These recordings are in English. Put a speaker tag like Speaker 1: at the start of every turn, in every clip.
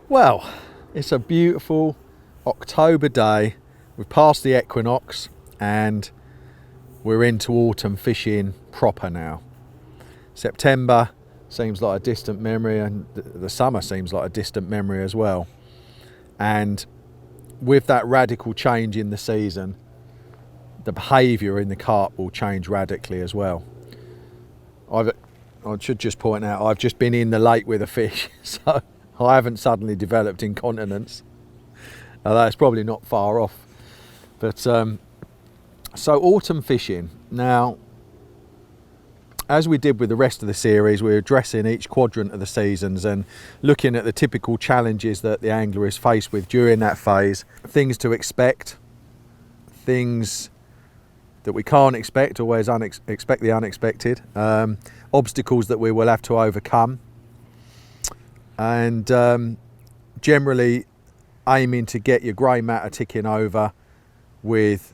Speaker 1: Well, it's a beautiful October day. We've passed the equinox and we're into autumn fishing proper now. September seems like a distant memory, and the summer seems like a distant memory as well. And with that radical change in the season, the behaviour in the carp will change radically as well. I should just point out, I've just been in the lake with a fish, so I haven't suddenly developed incontinence. That's probably not far off. But so autumn fishing. Now, as we did with the rest of the series, we're addressing each quadrant of the seasons and looking at the typical challenges that the angler is faced with during that phase. Things to expect, things that we can't expect, always expect the unexpected, obstacles that we will have to overcome, and generally aiming to get your grey matter ticking over with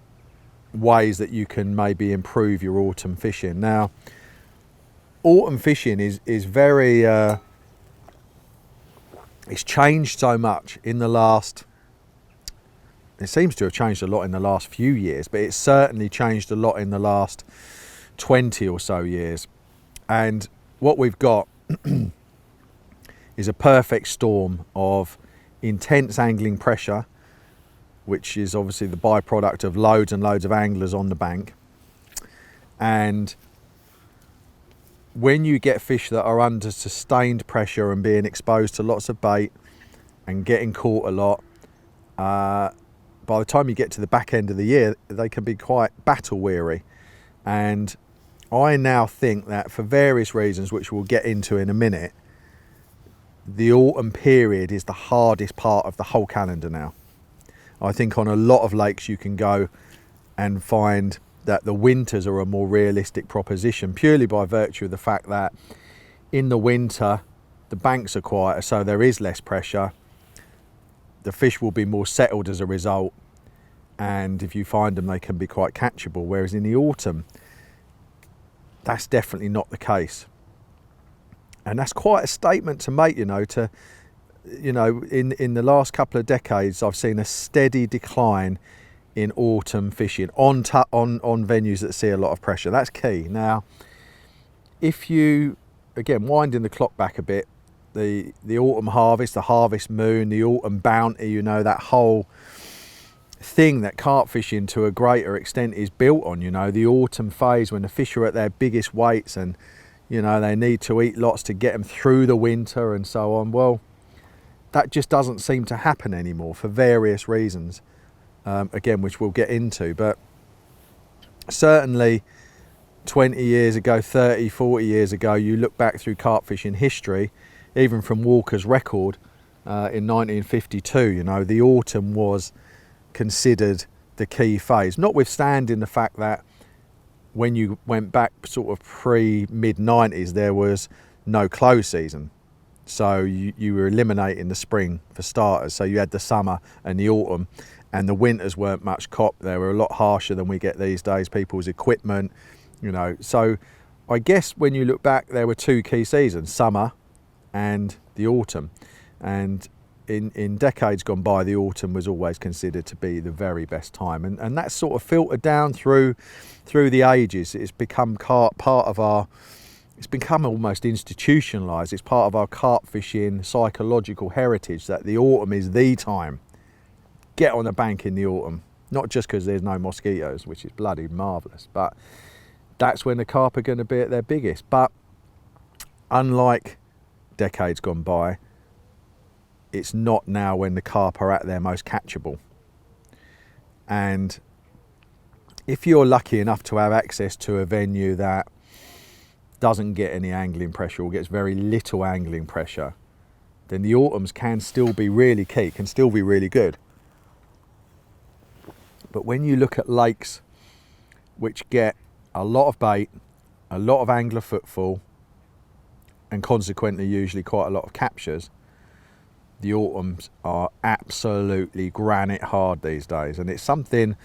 Speaker 1: ways that you can maybe improve your autumn fishing. Now, autumn fishing is very, it's changed so much in the last, it seems to have changed a lot in the last few years, but it's certainly changed a lot in the last 20 or so years. And what we've got is a perfect storm of intense angling pressure, which is obviously the byproduct of loads and loads of anglers on the bank. And when you get fish that are under sustained pressure and being exposed to lots of bait and getting caught a lot, by the time you get to the back end of the year, they can be quite battle weary. And I now think that for various reasons, which we'll get into in a minute, the autumn period is the hardest part of the whole calendar now. I think on a lot of lakes you can go and find that the winters are a more realistic proposition, purely by virtue of the fact that in the winter the banks are quieter, so there is less pressure. The fish will be more settled as a result, and if you find them they can be quite catchable, whereas in the autumn that's definitely not the case. And that's quite a statement to make, in the last couple of decades I've seen a steady decline in autumn fishing on venues that see a lot of pressure. That's key. Now, if you, again, winding the clock back a bit, the autumn harvest, the harvest moon, the autumn bounty, that whole thing that carp fishing to a greater extent is built on, the autumn phase when the fish are at their biggest weights and they need to eat lots to get them through the winter and so on. Well, that just doesn't seem to happen anymore for various reasons, again, which we'll get into. But certainly 20 years ago, 30, 40 years ago, you look back through carp fishing history, even from Walker's record in 1952, the autumn was considered the key phase, notwithstanding the fact that when you went back sort of pre-mid-90s, there was no close season. So you were eliminating the spring for starters. So you had the summer and the autumn, and the winters weren't much cop. They were a lot harsher than we get these days, people's equipment, So I guess when you look back, there were two key seasons, summer and the autumn. And in decades gone by, the autumn was always considered to be the very best time. And that's sort of filtered down through the ages. It's become it's become almost institutionalised. It's part of our carp fishing psychological heritage that the autumn is the time. Get on the bank in the autumn. Not just because there's no mosquitoes, which is bloody marvellous, but that's when the carp are going to be at their biggest. But unlike decades gone by, it's not now when the carp are at their most catchable. And if you're lucky enough to have access to a venue that doesn't get any angling pressure or gets very little angling pressure, then the autumns can still be really key, can still be really good. But when you look at lakes which get a lot of bait, a lot of angler footfall, and consequently usually quite a lot of captures, the autumns are absolutely granite hard these days. And it's something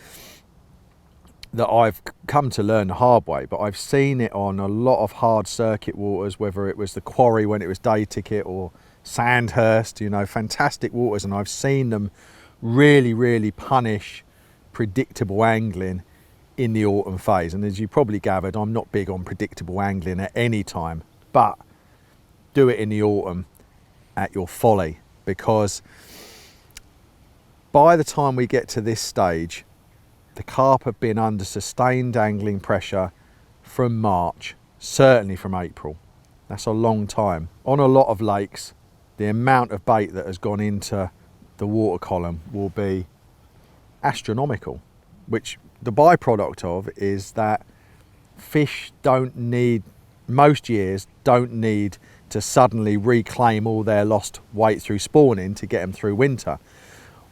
Speaker 1: that I've come to learn the hard way, but I've seen it on a lot of hard circuit waters, whether it was the quarry when it was day ticket or Sandhurst, you know, fantastic waters, and I've seen them really, really punish predictable angling in the autumn phase. And as you probably gathered, I'm not big on predictable angling at any time, but do it in the autumn at your folly, because by the time we get to this stage, the carp have been under sustained angling pressure from March, certainly from April. That's a long time. On a lot of lakes, the amount of bait that has gone into the water column will be astronomical, which the byproduct of is that fish don't need, most years don't need to suddenly reclaim all their lost weight through spawning to get them through winter.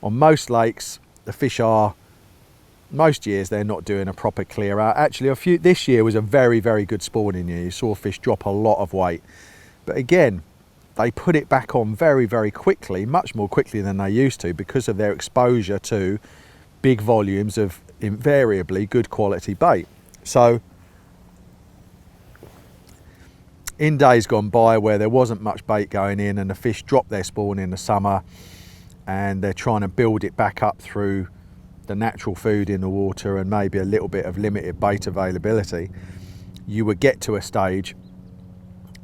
Speaker 1: On most lakes, the fish are, most years they're not doing a proper clear out. Actually, this year was a very, very good spawning year. You saw fish drop a lot of weight. But again, they put it back on very, very quickly, much more quickly than they used to, because of their exposure to big volumes of invariably good quality bait. So in days gone by where there wasn't much bait going in and the fish dropped their spawn in the summer and they're trying to build it back up through the natural food in the water and maybe a little bit of limited bait availability, you would get to a stage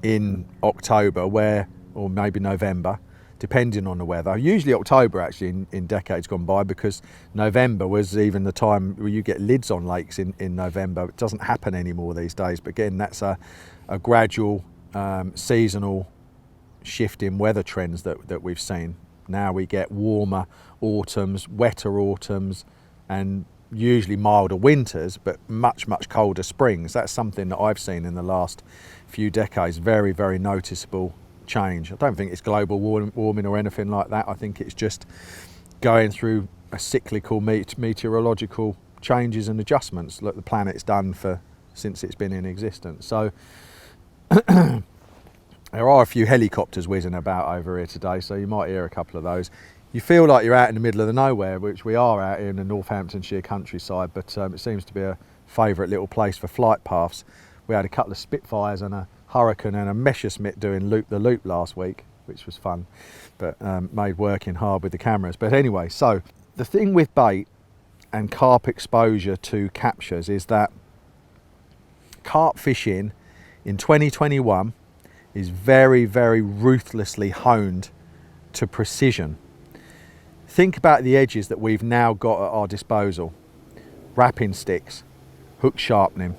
Speaker 1: in October where, or maybe November, depending on the weather, usually October actually in decades gone by, because November was even the time where you get lids on lakes in November. It doesn't happen anymore these days, but again, that's a gradual seasonal shift in weather trends that we've seen. Now we get warmer autumns, wetter autumns, and usually milder winters, but much, much colder springs. That's something that I've seen in the last few decades, very, very noticeable change. I don't think it's global warming or anything like that. I think it's just going through a cyclical meteorological changes and adjustments that the planet's done since it's been in existence. So there are a few helicopters whizzing about over here today, so you might hear a couple of those. You feel like you're out in the middle of the nowhere, which we are out here in the Northamptonshire countryside, but it seems to be a favourite little place for flight paths. We had a couple of Spitfires and a Hurricane and a 𝗪𝗁𝗃 doing loop the loop last week, which was fun, but made working hard with the cameras. But anyway, so the thing with bait and carp exposure to captures is that carp fishing in 2021 is very, very ruthlessly honed to precision. Think about the edges that we've now got at our disposal. Wrapping sticks, hook sharpening,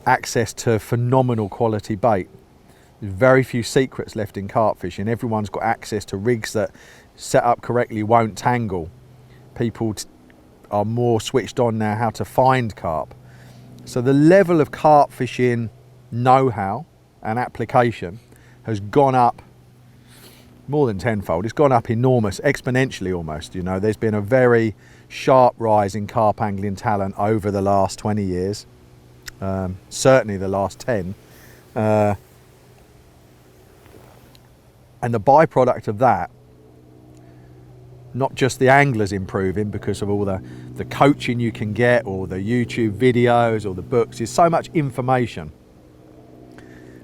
Speaker 1: access to phenomenal quality bait. There's very few secrets left in carp fishing. Everyone's got access to rigs that, set up correctly, won't tangle. People are more switched on now how to find carp. So the level of carp fishing know-how and application has gone up more than tenfold. It's gone up enormous, exponentially almost. You know, there's been a very sharp rise in carp angling talent over the last 20 years, certainly the last 10. And the byproduct of that, not just the anglers improving because of all the coaching you can get, or the YouTube videos or the books, is so much information.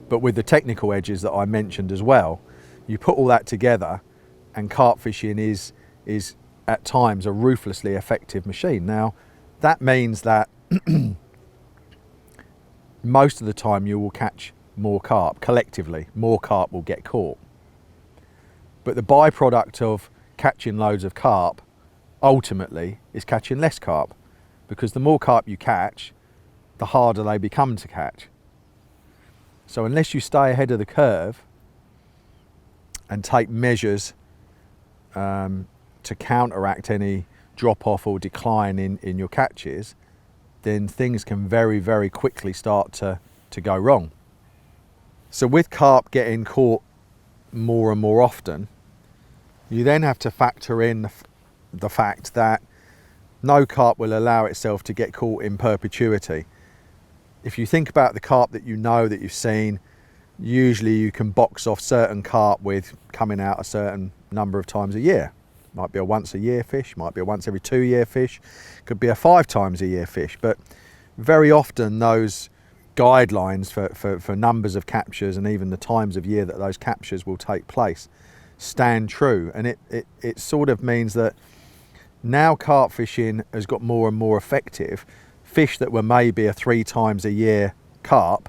Speaker 1: But with the technical edges that I mentioned as well, you put all that together and carp fishing is at times a ruthlessly effective machine. Now, that means that most of the time you will catch more carp. Collectively, more carp will get caught. But the byproduct of catching loads of carp ultimately is catching less carp, because the more carp you catch, the harder they become to catch. So unless you stay ahead of the curve and take measures to counteract any drop off or decline in your catches, then things can very, very quickly start to go wrong. So with carp getting caught more and more often, you then have to factor in the fact that no carp will allow itself to get caught in perpetuity. If you think about the carp that you know, that you've seen, usually you can box off certain carp with coming out a certain number of times a year. Might be a once a year fish, might be a once every 2 year fish, could be a 5 times a year fish. But very often those guidelines for numbers of captures and even the times of year that those captures will take place stand true. And it sort of means that now carp fishing has got more and more effective. Fish that were maybe a 3 times a year carp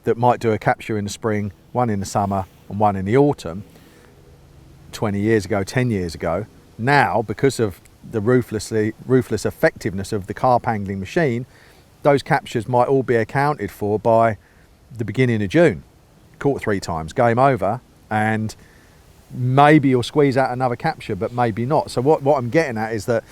Speaker 1: that might do a capture in the spring, one in the summer and one in the autumn 20 years ago, 10 years ago, now because of the ruthless effectiveness of the carp angling machine, those captures might all be accounted for by the beginning of June. Caught 3 times, game over, and maybe you'll squeeze out another capture, but maybe not. So what I'm getting at is that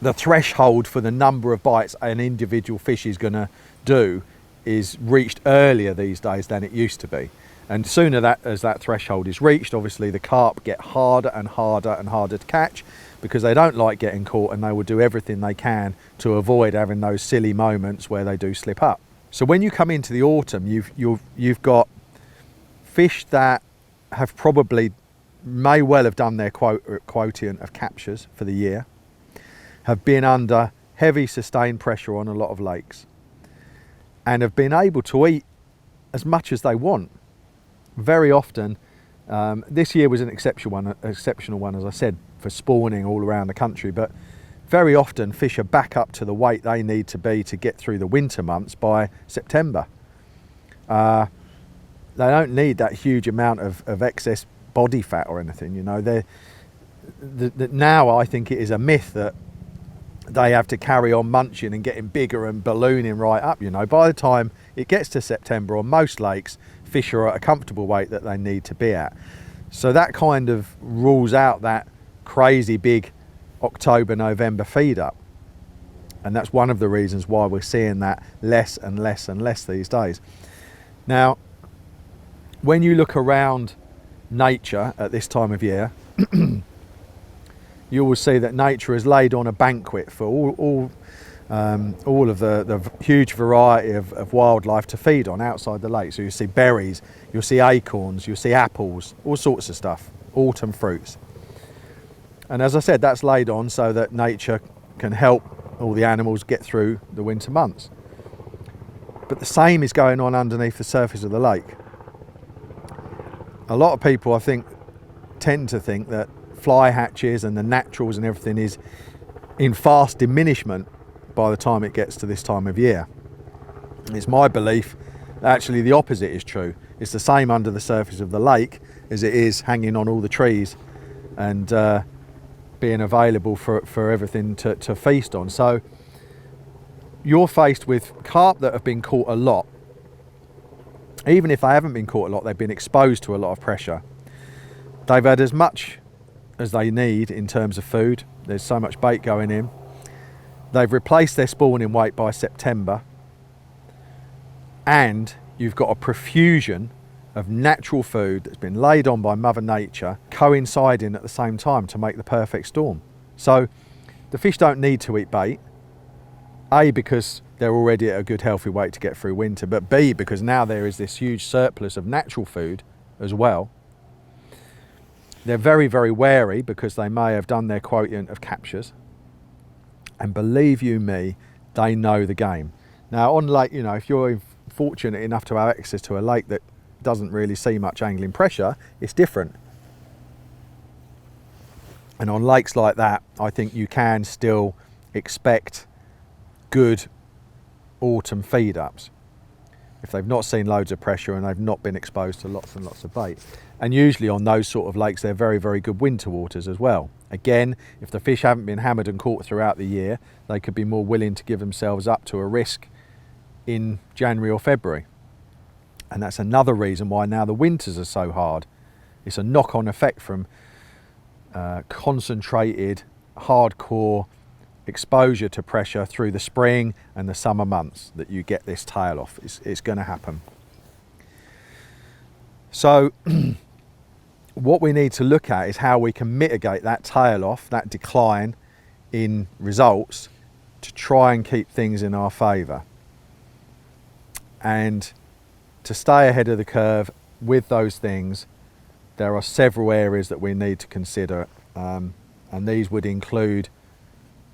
Speaker 1: the threshold for the number of bites an individual fish is going to do is reached earlier these days than it used to be. And sooner as that threshold is reached, obviously the carp get harder and harder and harder to catch, because they don't like getting caught, and they will do everything they can to avoid having those silly moments where they do slip up. So when you come into the autumn, you've got fish that have may well have done their quotient of captures for the year, have been under heavy sustained pressure on a lot of lakes, and have been able to eat as much as they want. Very often, this year was an exceptional one, as I said, for spawning all around the country, but very often fish are back up to the weight they need to be to get through the winter months by September. They don't need that huge amount of excess body fat or anything, you know. Now I think it is a myth that they have to carry on munching and getting bigger and ballooning right up, you know. By the time it gets to September on most lakes, fish are at a comfortable weight that they need to be at. So that kind of rules out that crazy big October, November feed up. And that's one of the reasons why we're seeing that less and less and less these days. Now, when you look around nature at this time of year, you will see that nature has laid on a banquet for all of the huge variety of wildlife to feed on outside the lake. So you see berries, you'll see acorns, you'll see apples, all sorts of stuff, autumn fruits. And as I said, that's laid on so that nature can help all the animals get through the winter months. But the same is going on underneath the surface of the lake. A lot of people, I think, tend to think that fly hatches and the naturals and everything is in fast diminishment by the time it gets to this time of year. It's my belief that actually the opposite is true. It's the same under the surface of the lake as it is hanging on all the trees and being available for everything to feast on. So you're faced with carp that have been caught a lot. Even if they haven't been caught a lot, they've been exposed to a lot of pressure. They've had as much as they need in terms of food. There's so much bait going in. They've replaced their spawning weight by September, and you've got a profusion of natural food that's been laid on by Mother Nature coinciding at the same time to make the perfect storm. So the fish don't need to eat bait, A, because they're already at a good healthy weight to get through winter, but B, because now there is this huge surplus of natural food as well. They're very, very wary because they may have done their quotient of captures. And believe you me, they know the game. Now on lake, you know, if you're fortunate enough to have access to a lake that doesn't really see much angling pressure, it's different. And on lakes like that, I think you can still expect good autumn feed ups if they've not seen loads of pressure and they've not been exposed to lots and lots of bait. And usually on those sort of lakes, they're very, very good winter waters as well. Again, if the fish haven't been hammered and caught throughout the year, they could be more willing to give themselves up to a risk in January or February. And that's another reason why now the winters are so hard. It's a knock-on effect from concentrated, hardcore exposure to pressure through the spring and the summer months that you get this tail off. It's going to happen. So what we need to look at is how we can mitigate that tail off, that decline in results, to try and keep things in our favour. And to stay ahead of the curve with those things, there are several areas that we need to consider, and these would include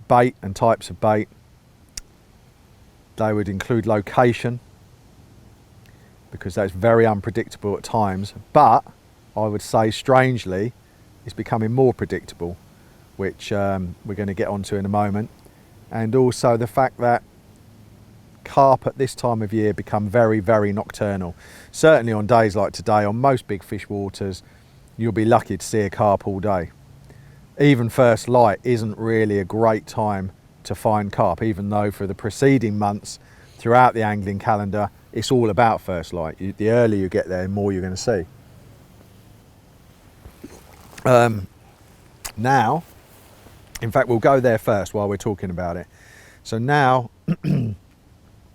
Speaker 1: bait and types of bait, They would include location, because that's very unpredictable at times, but I would say strangely it's becoming more predictable, which we're going to get onto in a moment. And also the fact that carp at this time of year become very, very nocturnal. Certainly on days like today, on most big fish waters, you'll be lucky to see a carp all day. Even first light isn't really a great time to find carp, even though for the preceding months throughout the angling calendar, it's all about first light. The earlier you get there, the more you're going to see. Now, in fact, we'll go there first while we're talking about it. So now,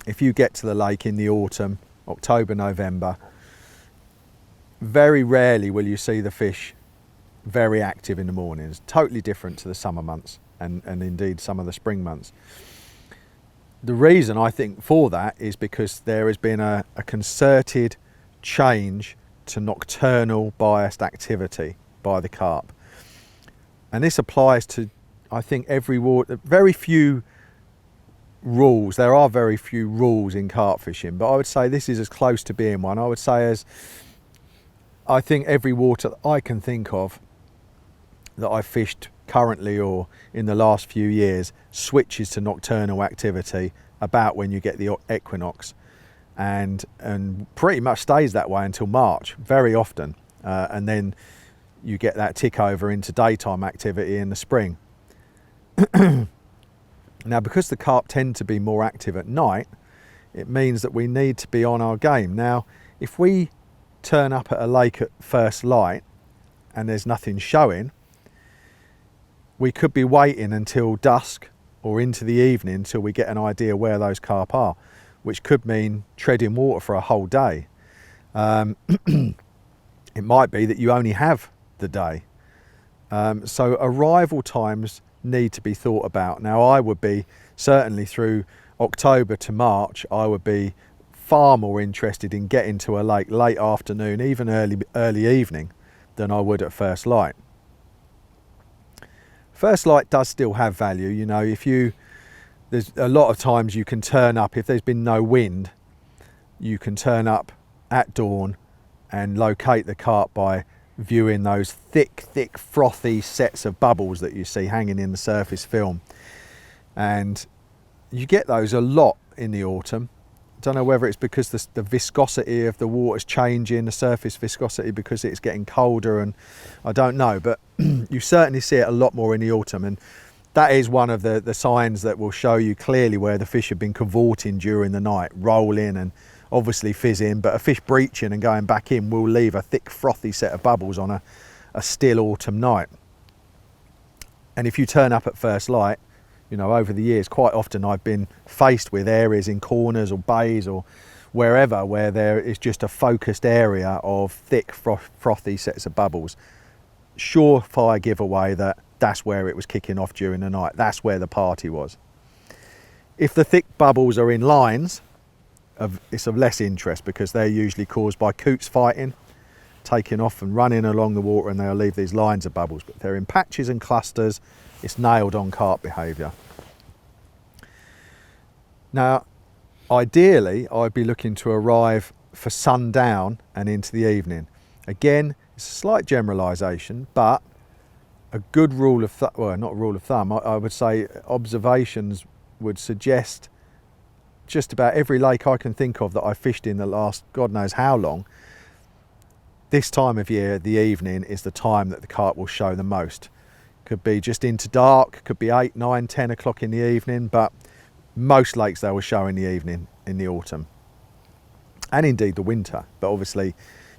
Speaker 1: if you get to the lake in the autumn, October, November, very rarely will you see the fish very active in the mornings. Totally different to the summer months and indeed some of the spring months. The reason I think for that is because there has been a concerted change to nocturnal biased activity by the carp. And this applies to, I think, every water. Very few rules. There are very few rules in carp fishing, but I would say this is as close to being one. I would say as I think every water that I can think of that I've fished currently or in the last few years switches to nocturnal activity about when you get the equinox, and pretty much stays that way until March very often, and then you get that tick over into daytime activity in the spring. Now, because the carp tend to be more active at night, it means that we need to be on our game. Now, if we turn up at a lake at first light and there's nothing showing, we could be waiting until dusk or into the evening until we get an idea where those carp are, which could mean treading water for a whole day. It might be that you only have the day. So arrival times need to be thought about. Now, I would be certainly through October to March, I would be far more interested in getting to a lake late afternoon, even early evening, than I would at first light. First light does still have value. You know, there's a lot of times you can turn up, if there's been no wind, you can turn up at dawn and locate the carp by viewing those thick, frothy sets of bubbles that you see hanging in the surface film. And you get those a lot in the autumn. I don't know whether it's because the viscosity of the water's changing, the surface viscosity, because it's getting colder, and I don't know, but you certainly see it a lot more in the autumn, and that is one of the signs that will show you clearly where the fish have been cavorting during the night, rolling and obviously fizzing, but a fish breaching and going back in will leave a thick frothy set of bubbles on a still autumn night. And if you turn up at first light, you know, over the years, quite often I've been faced with areas in corners or bays or wherever where there is just a focused area of thick, frothy sets of bubbles. Surefire giveaway that that's where it was kicking off during the night. That's where the party was. If the thick bubbles are in lines, it's of less interest, because they're usually caused by coots fighting, taking off and running along the water, and they'll leave these lines of bubbles. But if they're in patches and clusters, it's nailed on carp behaviour. Now, ideally, I'd be looking to arrive for sundown and into the evening. Again, it's a slight generalisation, but a good rule of thumb, well, not a rule of thumb, I would say observations would suggest just about every lake I can think of that I fished in the last God knows how long, this time of year, the evening, is the time that the carp will show the most. Could be just into dark, could be 8, 9, 10 o'clock in the evening, but most lakes they will show in the evening in the autumn, and indeed the winter, but obviously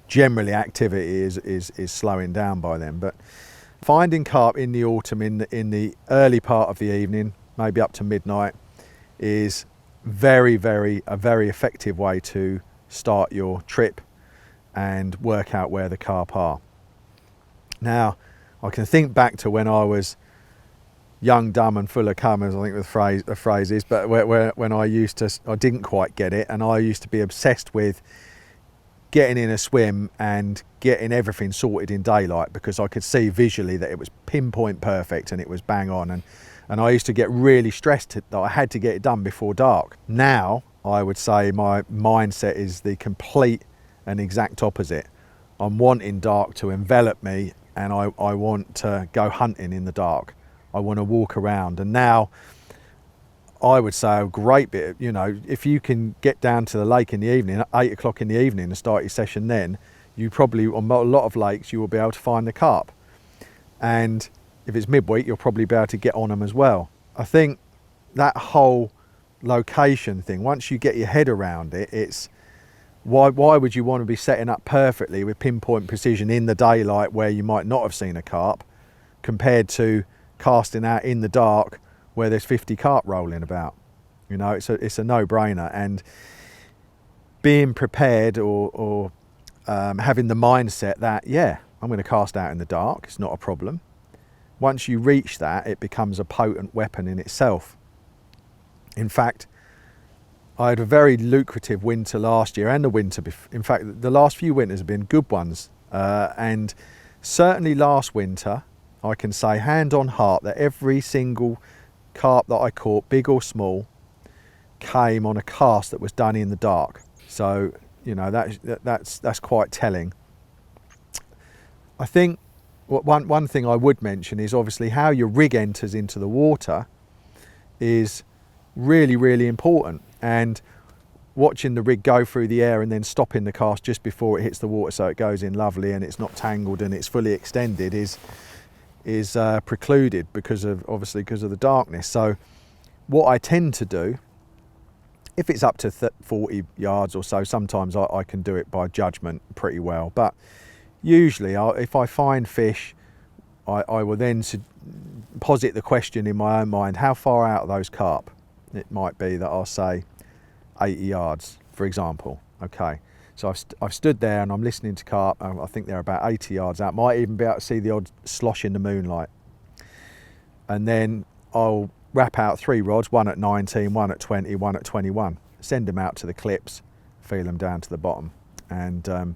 Speaker 1: generally activity is slowing down by then. But finding carp in the autumn in the early part of the evening, maybe up to midnight, is a very effective way to start your trip and work out where the carp are. Now, I can think back to when I was young, dumb and full of cummers, I think the phrase is, but when I didn't quite get it, and I used to be obsessed with getting in a swim and getting everything sorted in daylight, because I could see visually that it was pinpoint perfect and it was bang on. And I used to get really stressed that I had to get it done before dark. Now, I would say my mindset is the complete and exact opposite. I'm wanting dark to envelop me, and I want to go hunting in the dark. I want to walk around. And now, I would say a great bit, you know, if you can get down to the lake in the evening, at 8 o'clock in the evening, and start your session then, you probably, on a lot of lakes, you will be able to find the carp. And if it's midweek, you'll probably be able to get on them as well. I think that whole location thing, once you get your head around it, it's why would you want to be setting up perfectly with pinpoint precision in the daylight where you might not have seen a carp, compared to casting out in the dark where there's 50 carp rolling about. You know, it's a no-brainer. And being prepared or having the mindset that, yeah, I'm going to cast out in the dark, it's not a problem. Once you reach that, it becomes a potent weapon in itself. In fact, I had a very lucrative winter last year, and the winter in fact, the last few winters have been good ones. And certainly last winter, I can say hand on heart that every single carp that I caught, big or small, came on a cast that was done in the dark. So, you know, that's quite telling. I think one thing I would mention is obviously how your rig enters into the water is really, really important. And watching the rig go through the air and then stopping the cast just before it hits the water so it goes in lovely and it's not tangled and it's fully extended is precluded because of the darkness. So what I tend to do, if it's up to 40 yards or so, sometimes I can do it by judgment pretty well. But usually, if I find fish, I will then posit the question in my own mind, how far out are those carp? It might be that I'll say 80 yards, for example. Okay, so I've stood there and I'm listening to carp. I think they're about 80 yards out. Might even be able to see the odd slosh in the moonlight. And then I'll wrap out 3 rods, one at 19, one at 20, one at 21. Send them out to the clips, feel them down to the bottom. And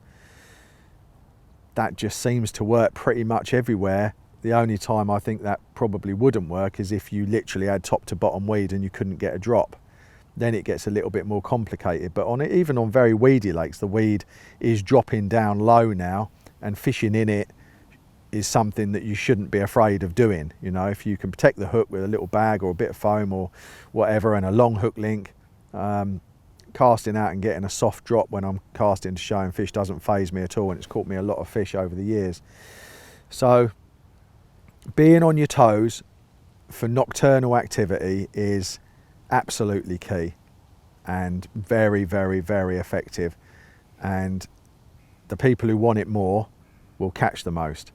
Speaker 1: that just seems to work pretty much everywhere. The only time I think that probably wouldn't work is if you literally had top to bottom weed and you couldn't get a drop. Then it gets a little bit more complicated. But even on very weedy lakes, the weed is dropping down low now, and fishing in it is something that you shouldn't be afraid of doing. You know, if you can protect the hook with a little bag or a bit of foam or whatever, and a long hook link, casting out and getting a soft drop when I'm casting to show and fish doesn't faze me at all, and it's caught me a lot of fish over the years. So being on your toes for nocturnal activity is absolutely key and very, very, very effective. And the people who want it more will catch the most.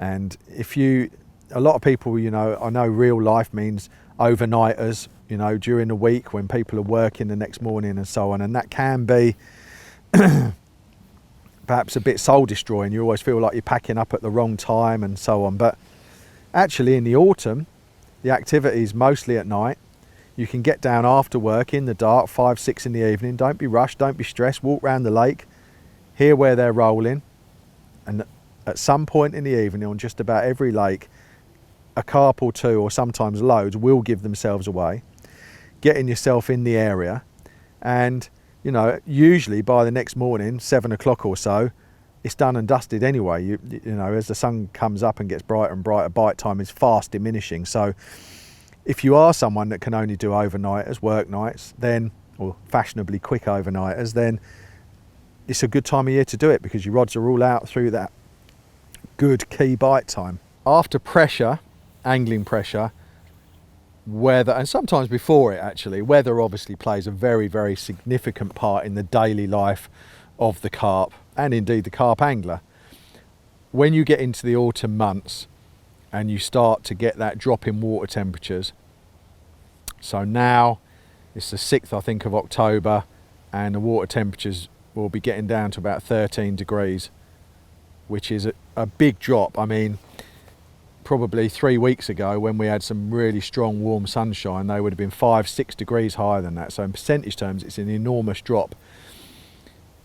Speaker 1: And a lot of people, you know, I know real life means overnighters, you know, during the week when people are working the next morning and so on. And that can be perhaps a bit soul destroying. You always feel like you're packing up at the wrong time and so on. But actually in the autumn, the activity is mostly at night. You can get down after work in the dark, 5, 6 in the evening. Don't be rushed, don't be stressed. Walk around the lake, hear where they're rolling. And at some point in the evening on just about every lake, a carp or two, or sometimes loads, will give themselves away. Getting yourself in the area, and you know, usually by the next morning, 7 o'clock or so, it's done and dusted anyway. You know, as the sun comes up and gets brighter and brighter, bite time is fast diminishing. So if you are someone that can only do overnighters, work nights, then, or fashionably quick overnighters, then it's a good time of year to do it, because your rods are all out through that good key bite time. After pressure, angling pressure, weather, and sometimes before it actually, weather obviously plays a very, very significant part in the daily life of the carp, and indeed the carp angler. When you get into the autumn months and you start to get that drop in water temperatures, so now it's the 6th, I think, of October, and the water temperatures will be getting down to about 13 degrees, which is a big drop. I mean, probably 3 weeks ago when we had some really strong warm sunshine, they would have been 5, 6 degrees higher than that. So in percentage terms, it's an enormous drop.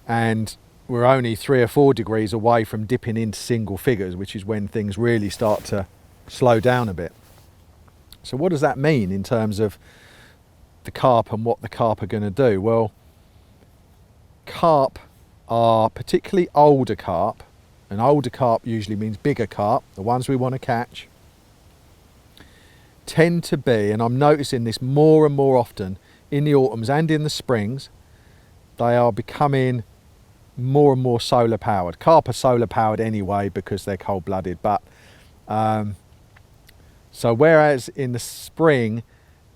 Speaker 1: And we're only 3 or 4 degrees away from dipping into single figures, which is when things really start to slow down a bit. So what does that mean in terms of the carp and what the carp are going to do? Well, carp are particularly older carp, and older carp usually means bigger carp, the ones we want to catch, tend to be, and I'm noticing this more and more often in the autumns and in the springs, they are becoming more and more solar powered. Carp are solar powered anyway because they're cold-blooded, but so whereas in the spring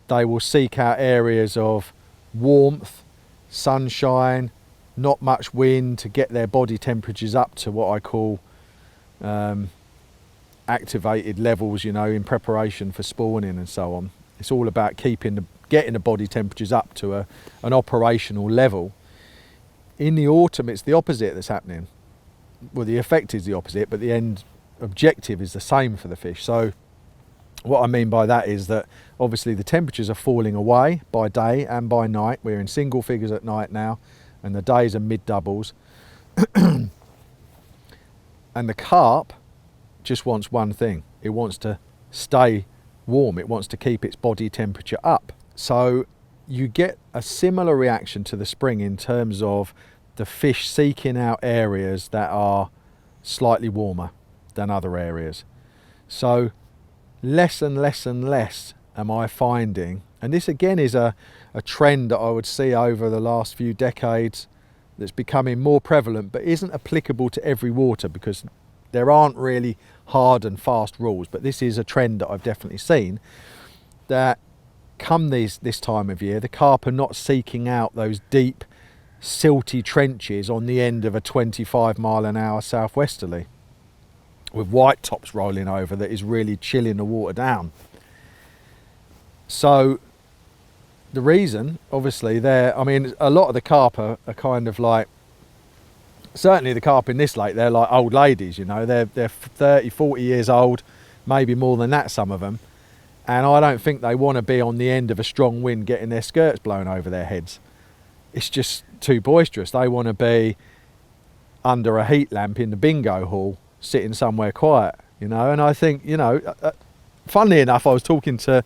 Speaker 1: they will seek out areas of warmth, sunshine, not much wind to get their body temperatures up to what I call activated levels, you know, in preparation for spawning and so on. It's all about getting the body temperatures up to an operational level. In the autumn, it's the opposite that's happening. Well, the effect is the opposite, but the end objective is the same for the fish. So what I mean by that is that obviously the temperatures are falling away by day and by night. We're in single figures at night now, and the days are mid doubles. And the carp just wants one thing. It wants to stay warm. It wants to keep its body temperature up. So you get a similar reaction to the spring in terms of the fish seeking out areas that are slightly warmer than other areas. So less and less and less am I finding, and this again is a trend that I would see over the last few decades that's becoming more prevalent but isn't applicable to every water because there aren't really hard and fast rules, but this is a trend that I've definitely seen, that come this time of year, the carp are not seeking out those deep, silty trenches on the end of a 25-mile-an-hour southwesterly with white tops rolling over that is really chilling the water down. So the reason, obviously, I mean, a lot of the carp are kind of like, certainly the carp in this lake, they're like old ladies, you know, they're 30, 40 years old, maybe more than that, some of them. And I don't think they want to be on the end of a strong wind getting their skirts blown over their heads. It's just too boisterous. They want to be under a heat lamp in the bingo hall, sitting somewhere quiet, you know. And I think, you know, funnily enough, I was talking to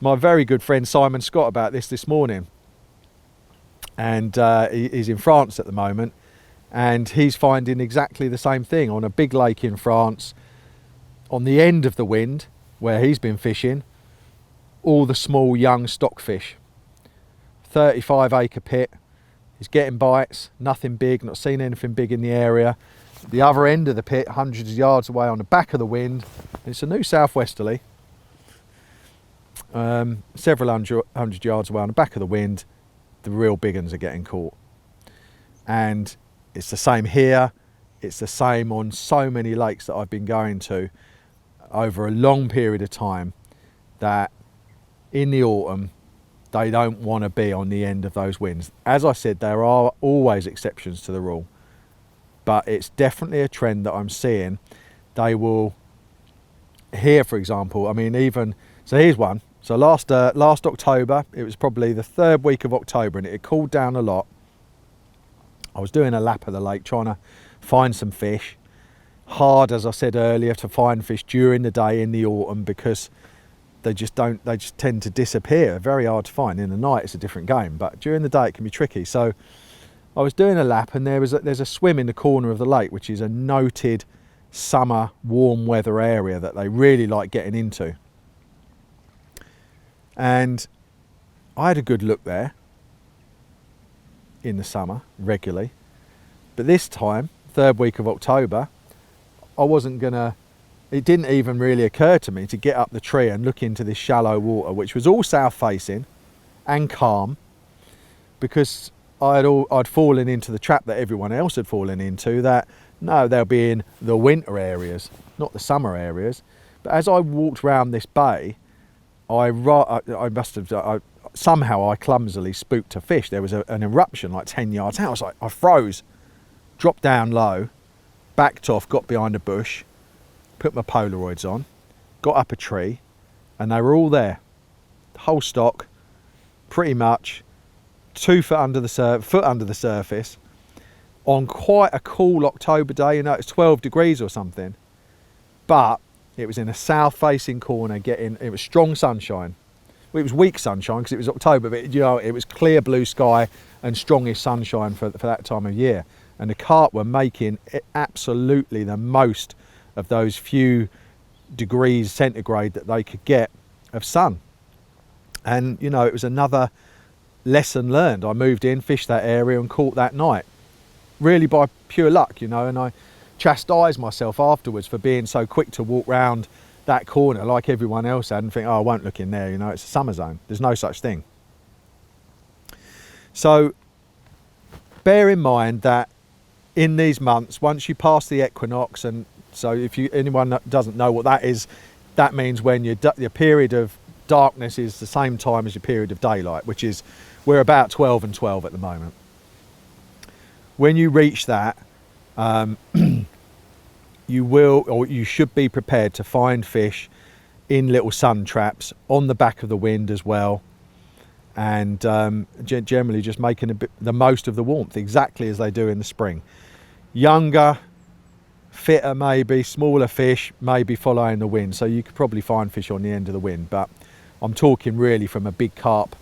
Speaker 1: my very good friend Simon Scott about this morning. And he's in France at the moment. And he's finding exactly the same thing on a big lake in France, on the end of the wind, where he's been fishing, all the small young stockfish. 35-acre pit, he's getting bites, nothing big, not seen anything big in the area. The other end of the pit, hundreds of yards away on the back of the wind, it's a new southwesterly, several hundred yards away on the back of the wind, the real big ones are getting caught. And it's the same here, it's the same on so many lakes that I've been going to over a long period of time, that in the autumn they don't want to be on the end of those winds. As I said, there are always exceptions to the rule, but it's definitely a trend that I'm seeing. They will, here for example, I mean, even, so here's one. So last October, it was probably the 3rd week of October, and it had cooled down a lot. I was doing a lap of the lake trying to find some fish. Hard, as I said earlier, to find fish during the day in the autumn because they just tend to disappear. Very hard to find. In the night it's a different game, but during the day it can be tricky. So I was doing a lap, and there's a swim in the corner of the lake, which is a noted summer warm weather area that they really like getting into. And I had a good look there in the summer regularly, but this time, 3rd week of October, I wasn't gonna, it didn't even really occur to me to get up the tree and look into this shallow water, which was all south facing and calm, because I'd fallen into the trap that everyone else had fallen into, that no, they'll be in the winter areas, not the summer areas. But as I walked around this bay, somehow I clumsily spooked a fish. There was an eruption like 10 yards out. I froze, dropped down low, backed off, got behind a bush, put my Polaroids on, got up a tree, and they were all there. The whole stock, pretty much 2 foot under the surface, on quite a cool October day. You know, it's 12 degrees or something, but It was in a south-facing corner. It was strong sunshine. Well, it was weak sunshine because it was October, but it was clear blue sky and strongest sunshine for that time of year. And the carp were making absolutely the most of those few degrees centigrade that they could get of sun. And it was another lesson learned. I moved in, fished that area and caught that night, really by pure luck, and I chastised myself afterwards for being so quick to walk round that corner like everyone else had and think, oh, I won't look in there, it's a summer zone. There's no such thing. So bear in mind that in these months, once you pass the equinox, and so if anyone that doesn't know what that is, that means when your period of darkness is the same time as your period of daylight, which is, we're about 12 and 12 at the moment. When you reach that, you should be prepared to find fish in little sun traps on the back of the wind as well, and generally just making the most of the warmth, exactly as they do in the spring. Younger, fitter, maybe smaller fish maybe following the wind, so you could probably find fish on the end of the wind, but I'm talking really from a big carp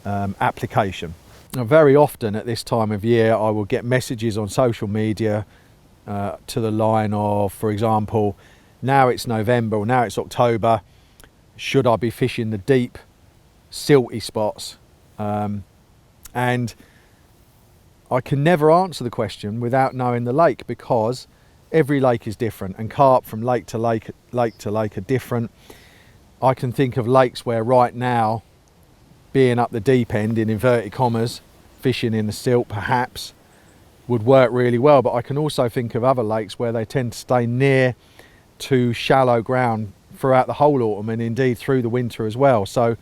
Speaker 1: application. Now, very often at this time of year I will get messages on social media to the line of, for example, now it's November or now it's October, should I be fishing the deep silty spots? And I can never answer the question without knowing the lake, because every lake is different and carp from lake to lake are different. I can think of lakes where right now, being up the deep end in inverted commas, fishing in the silt perhaps would work really well, but I can also think of other lakes where they tend to stay near to shallow ground throughout the whole autumn and indeed through the winter as well. So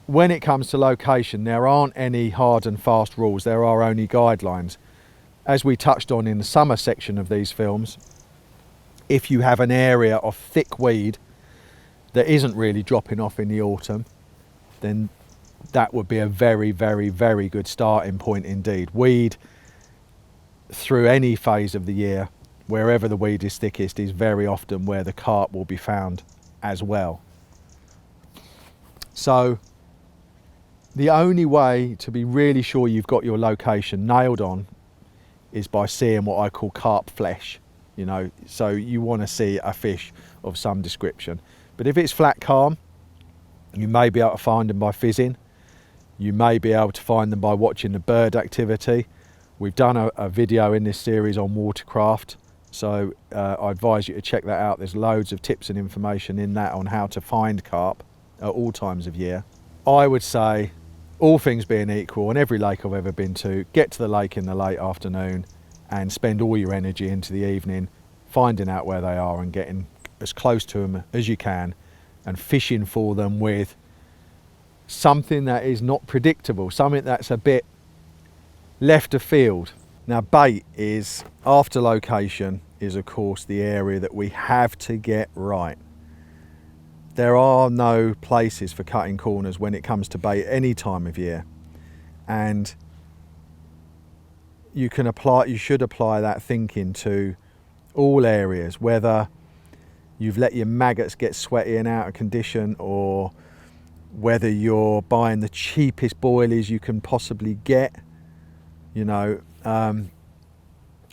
Speaker 1: when it comes to location, there aren't any hard and fast rules, there are only guidelines. As we touched on in the summer section of these films, if you have an area of thick weed that isn't really dropping off in the autumn, then that would be a very, very, very good starting point indeed. Weed through any phase of the year, wherever the weed is thickest, is very often where the carp will be found as well. So the only way to be really sure you've got your location nailed on is by seeing what I call carp flesh. So you want to see a fish of some description. But if it's flat calm, you may be able to find them by fizzing. You may be able to find them by watching the bird activity. We've done a video in this series on watercraft, so I advise you to check that out. There's loads of tips and information in that on how to find carp at all times of year. I would say, all things being equal, on every lake I've ever been to, get to the lake in the late afternoon and spend all your energy into the evening finding out where they are and getting as close to them as you can and fishing for them with something that is not predictable, something that's a bit left of field. Now, bait is, after location, is of course the area that we have to get right. There are no places for cutting corners when it comes to bait any time of year, and you should apply that thinking to all areas, whether you've let your maggots get sweaty and out of condition, or whether you're buying the cheapest boilies you can possibly get.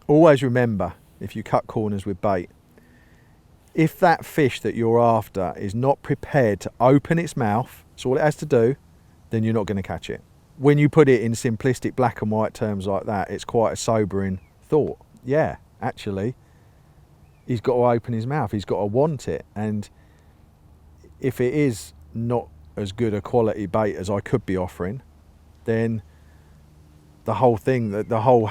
Speaker 1: Always remember, if you cut corners with bait, if that fish that you're after is not prepared to open its mouth, that's all it has to do, then you're not going to catch it. When you put it in simplistic black and white terms like that, it's quite a sobering thought. Yeah, actually, he's got to open his mouth, he's got to want it. And if it is not as good a quality bait as I could be offering, then the whole thing, the whole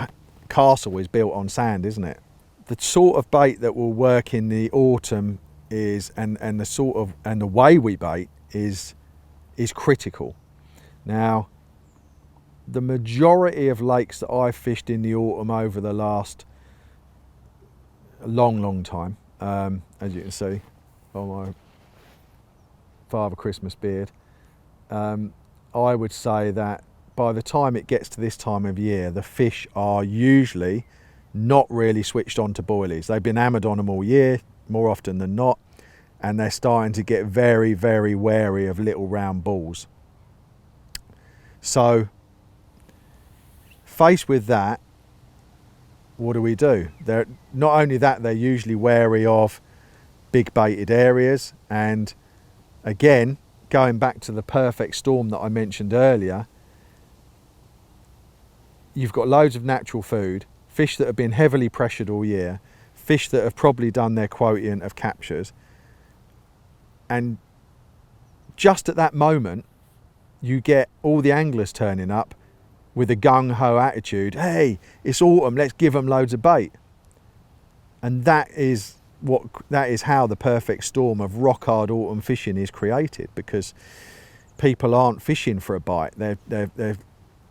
Speaker 1: castle is built on sand, isn't it? The sort of bait that will work in the autumn is, and the way we bait is critical. Now, the majority of lakes that I've fished in the autumn over the last long time, as you can see on my Father Christmas beard, I would say that by the time it gets to this time of year, the fish are usually not really switched on to boilies. They've been hammered on them all year. more often than not, and they're starting to get very, very wary of little round balls. So faced with that, what do? They're not only that, they're usually wary of big baited areas, and again, going back to the perfect storm that I mentioned earlier, you've got loads of natural food, fish that have been heavily pressured all year, fish that have probably done their quotient of captures, and just at that moment you get all the anglers turning up with a gung-ho attitude. Hey, it's autumn, let's give them loads of bait. And that is how the perfect storm of rock hard autumn fishing is created, because people aren't fishing for a bite. They're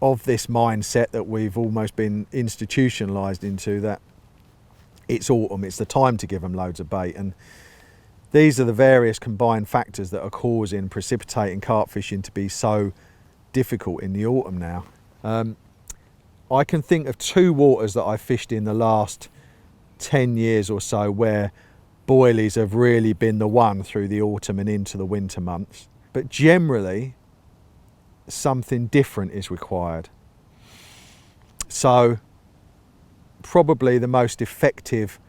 Speaker 1: of this mindset that we've almost been institutionalized into, that it's autumn, it's the time to give them loads of bait. And these are the various combined factors that are causing precipitating carp fishing to be so difficult in the autumn now. I can think of 2 waters that I've fished in the last 10 years or so where boilies have really been the one through the autumn and into the winter months. But generally, something different is required. So probably the most effective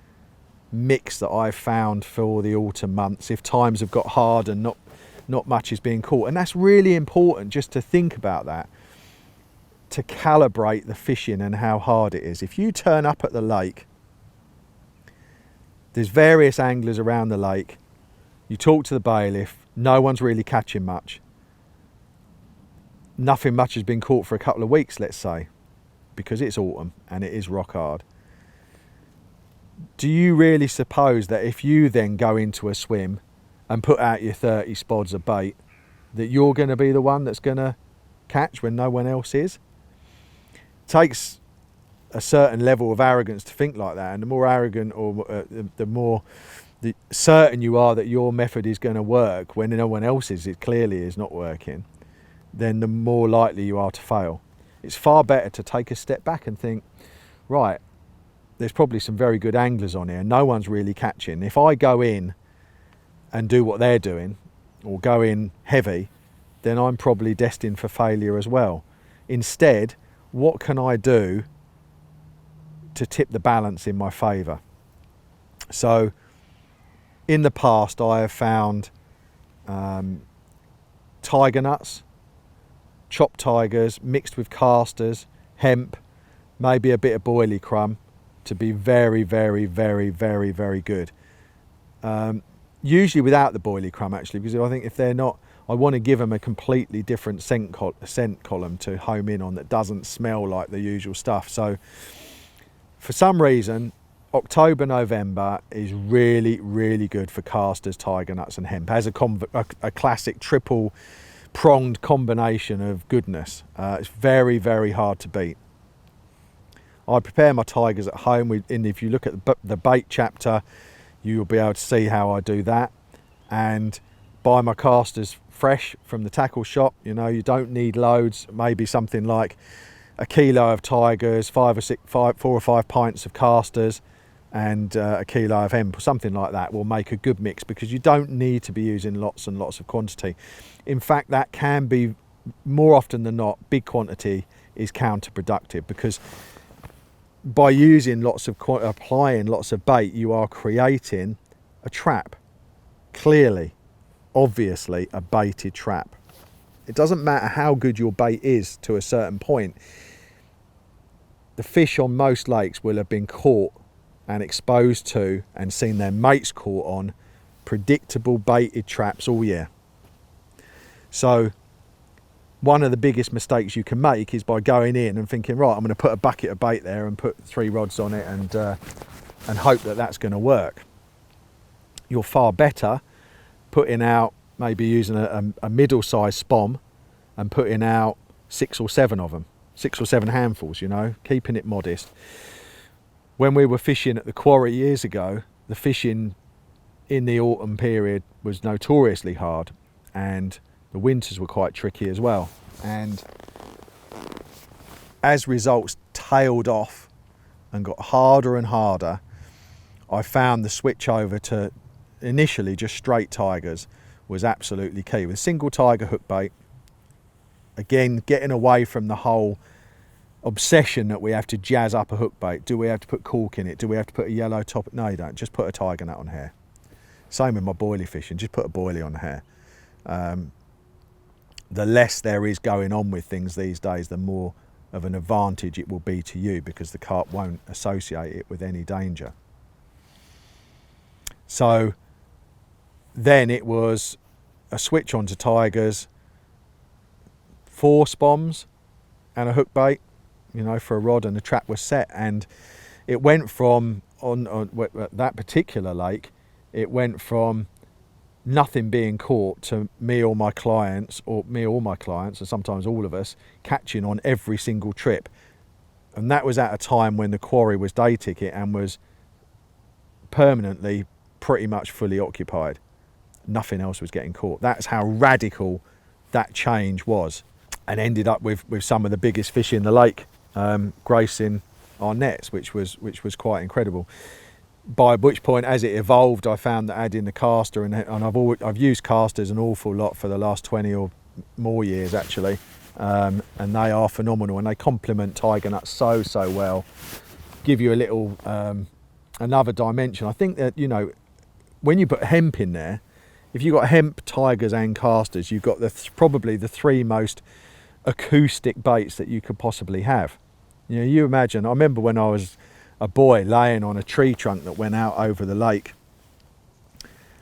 Speaker 1: mix that I've found for the autumn months, if times have got hard and not much is being caught, and that's really important just to think about that, to calibrate the fishing and how hard it is. If you turn up at the lake, there's various anglers around the lake, you talk to the bailiff, no one's really catching much, nothing much has been caught for a couple of weeks, let's say, because it's autumn and it is rock hard. Do you really suppose that if you then go into a swim and put out your 30 spods of bait, that you're going to be the one that's going to catch when no one else is? It takes a certain level of arrogance to think like that, and the more arrogant or the more certain you are that your method is going to work when no one else's it clearly is not working, then the more likely you are to fail. It's far better to take a step back and think, right, there's probably some very good anglers on here, no one's really catching. If I go in and do what they're doing, or go in heavy, then I'm probably destined for failure as well. Instead, what can I do to tip the balance in my favour? So in the past I have found tiger nuts, chopped tigers mixed with casters, hemp, maybe a bit of 𝗿𝗫𝗃𝗃 to be very, very, very, very, very good. Usually without the 𝗿𝗫𝗃𝗃 actually, because I think if they're not, I want to give them a completely different scent column to home in on that doesn't smell like the usual stuff. So for some reason, October, November is really, really good for casters, tiger nuts and hemp. Has a classic triple pronged combination of goodness. It's very, very hard to beat. I prepare my tigers at home, and if you look at the bait chapter, you'll be able to see how I do that. And buy my casters fresh from the tackle shop. You know, you don't need loads, maybe something like a kilo of tigers, 4 or 5 pints of casters, and a kilo of hemp, something like that will make a good mix, because you don't need to be using lots and lots of quantity. In fact, that can be, more often than not, big quantity is counterproductive, because by using applying lots of bait, you are creating a trap. Clearly, obviously, a baited trap. It doesn't matter how good your bait is to a certain point. The fish on most lakes will have been caught and exposed to and seen their mates caught on predictable baited traps all year. So one of the biggest mistakes you can make is by going in and thinking, right, I'm going to put a bucket of bait there and put 3 rods on it and hope that that's going to work. You're far better putting out, maybe using a middle-sized spom and putting out 6 or 7 of them, 6 or 7 handfuls, you know, keeping it modest. When we were fishing at the quarry years ago, the fishing in the autumn period was notoriously hard, and the winters were quite tricky as well. And as results tailed off and got harder and harder, I found the switch over to initially just straight tigers was absolutely key. With single tiger hook bait, again, getting away from the whole obsession that we have to jazz up a hook bait. Do we have to put cork in it? Do we have to put a yellow top? No, you don't. Just put a tiger nut on hair. Same with my boilie fishing. Just put a boilie on hair. The less there is going on with things these days, the more of an advantage it will be to you, because the carp won't associate it with any danger. So then it was a switch on to tigers, 4 spoms and a hook bait, you know, for a rod, and the trap was set. And it went from, on that particular lake, it went from nothing being caught to me or my clients, and sometimes all of us, catching on every single trip. And that was at a time when the quarry was day ticket and was permanently pretty much fully occupied. Nothing else was getting caught. That's how radical that change was, and ended up with some of the biggest fish in the lake gracing our nets, which was quite incredible. By which point, as it evolved, I found that adding the caster, and I've used casters an awful lot for the last 20 or more years actually, and they are phenomenal, and they complement tiger nuts so well. Give you a little another dimension. I think that, you know, when you put hemp in there, if you've got hemp, tigers and casters, you've got probably the 3 most acoustic baits that you could possibly have. You know, you imagine, I remember when I was a boy laying on a tree trunk that went out over the lake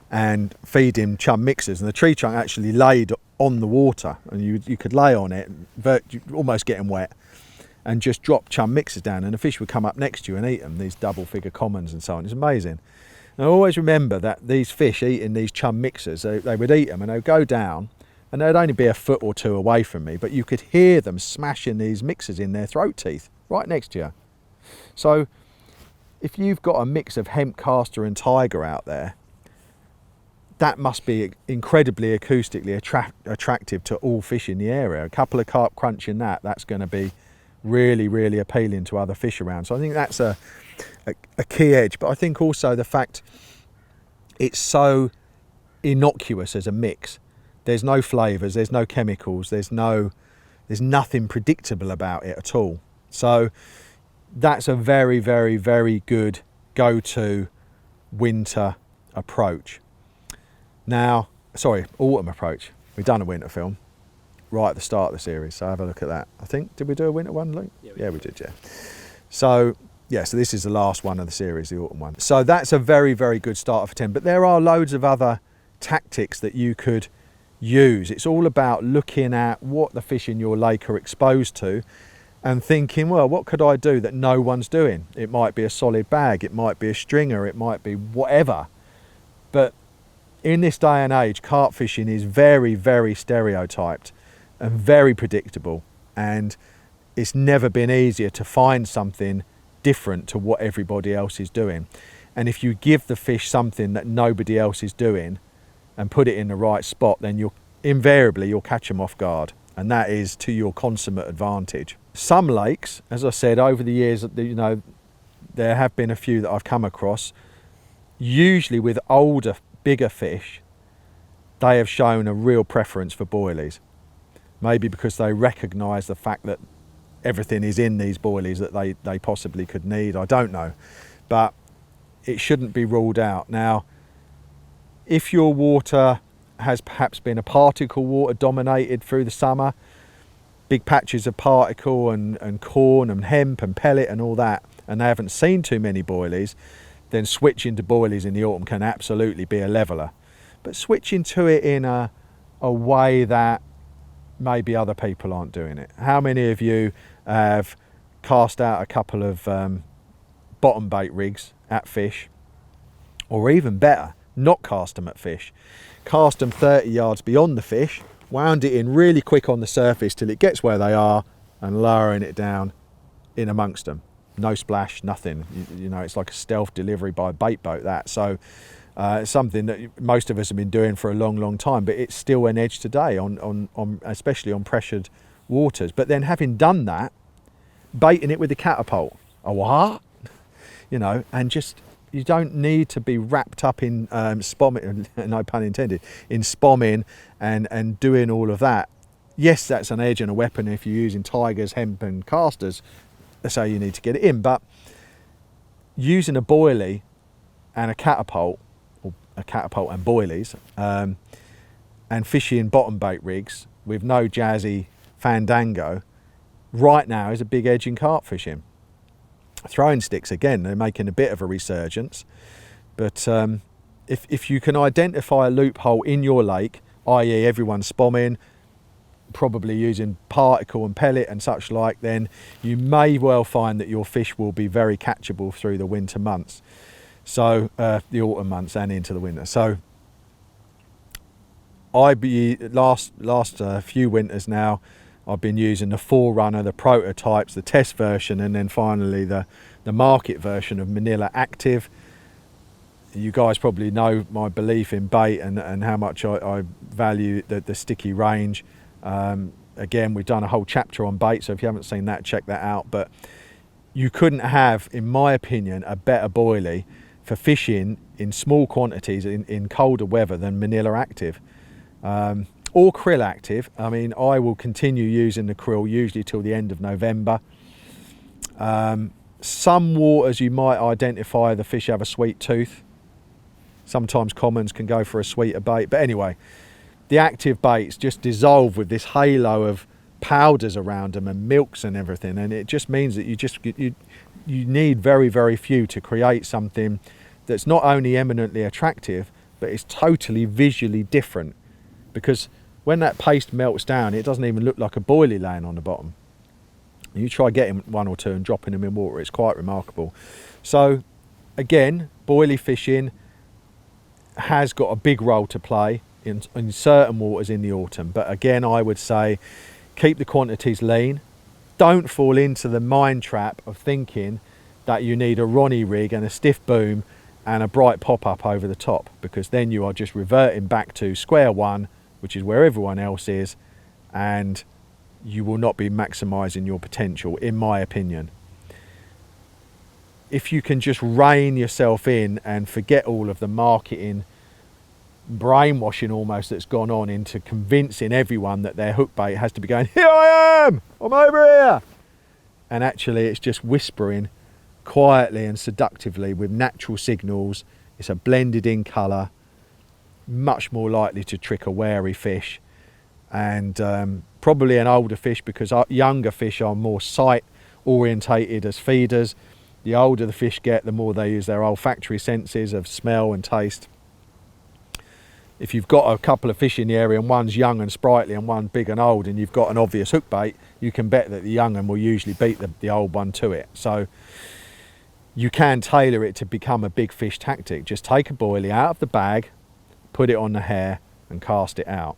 Speaker 1: and feeding chum mixers, and the tree trunk actually laid on the water, and you could lay on it, almost getting wet, and just drop chum mixers down, and the fish would come up next to you and eat them, these 𝗪𝗪𝗀𝗶𝗲𝗄 and so on. It's amazing. And I always remember that these fish eating these chum mixers, they would eat them and they would go down, and they'd only be a foot or 2 away from me, but you could hear them smashing these mixers in their throat teeth right next to you. So if you've got a mix of hemp, caster and tiger out there, that must be incredibly acoustically attractive to all fish in the area. A couple of carp crunching that's going to be really appealing to other fish around. So I think that's a key edge. But I think also the fact it's so innocuous as a mix. There's no flavours, there's no chemicals, there's nothing predictable about it at all. So that's a very good go-to winter approach. Now, sorry, autumn approach. We've done a winter film right at the start of the series, so have a look at that. I think, did we do a winter one, Luke? Yeah, we did, yeah. So this is the last one of the series, the autumn one. So that's a very good start for 10, but there are loads of other tactics that you could use. It's all about looking at what the fish in your lake are exposed to and thinking, well, what could I do that no one's doing? It might be a solid bag, it might be a stringer, it might be whatever. But in this day and age, carp fishing is very stereotyped and very predictable, and it's never been easier to find something different to what everybody else is doing. And if you give the fish something that nobody else is doing and put it in the right spot, then you'll catch them off guard, and that is to your consummate advantage. Some lakes, as I said, over the years, you know, there have been a few that I've come across, usually with older, bigger fish, they have shown a real preference for boilies. Maybe because they recognise the fact that everything is in these boilies that they possibly could need, I don't know. But it shouldn't be ruled out. Now, if your water has perhaps been a particle water dominated through the summer, big patches of particle and corn and hemp and pellet and all that, and they haven't seen too many boilies, then switching to boilies in the autumn can absolutely be a leveller. But switching to it in a way that maybe other people aren't doing it. How many of you have cast out a couple of bottom bait rigs at fish, or even better, not cast them at fish, cast them 30 yards beyond the fish, wound it in really quick on the surface till it gets where they are, and lowering it down in amongst them? No splash, nothing. You know, it's like a stealth delivery by a bait boat, that. So it's something that most of us have been doing for a long time, but it's still an edge today, on especially on pressured waters. But then, having done that, baiting it with the catapult, a what? You know, and just You don't need to be wrapped up in spomming, no pun intended, in spomming and doing all of that. Yes, that's an edge and a weapon if you're using tigers, hempen casters. That's how you need to get it in. But using a boilie and a catapult, or a catapult and boilies, and fishing bottom bait rigs with no jazzy fandango, right now is a big edge in carp fishing. Throwing sticks, again, they're making a bit of a resurgence, but if you can identify a loophole in your lake, i.e. everyone's spomming, probably using particle and pellet and such like, then you may well find that your fish will be very catchable through the winter months, so the autumn months and into the winter. So last few winters now, I've been using the forerunner, the prototypes, the test version, and then finally the market version of Manila Active. You guys probably know my belief in bait and how much I value the sticky range. Again, we've done a whole chapter on bait, so if you haven't seen that, check that out. But you couldn't have, in my opinion, a better boilie for fishing in small quantities in colder weather than Manila Active. Or krill active. I mean, I will continue using the krill usually till the end of November. Some waters you might identify the fish have a sweet tooth. Sometimes commons can go for a sweeter bait, but anyway, the active baits just dissolve with this halo of powders around them and milks and everything, and it just means that you need very, very few to create something that's not only eminently attractive, but it's totally visually different, because when that paste melts down, it doesn't even look like a boilie laying on the bottom. You try getting one or two and dropping them in water, it's quite remarkable. So again, boilie fishing has got a big role to play in certain waters in the autumn. But again, I would say keep the quantities lean. Don't fall into the mind trap of thinking that you need a Ronnie rig and a stiff boom and a bright pop-up over the top, because then you are just reverting back to square one, which is where everyone else is, and you will not be maximising your potential, in my opinion. If you can just rein yourself in and forget all of the marketing brainwashing almost that's gone on into convincing everyone that their hook bait has to be going, here I am, I'm over here, and actually it's just whispering quietly and seductively with natural signals. It's a blended in colour, much more likely to trick a wary fish, and probably an older fish, because younger fish are more sight orientated as feeders. The older the fish get, the more they use their olfactory senses of smell and taste. If you've got a couple of fish in the area and one's young and sprightly and one big and old, and you've got an obvious hook bait, you can bet that the young one will usually beat the old one to it. So you can tailor it to become a big fish tactic. Just take a boilie out of the bag, put it on the hair and cast it out.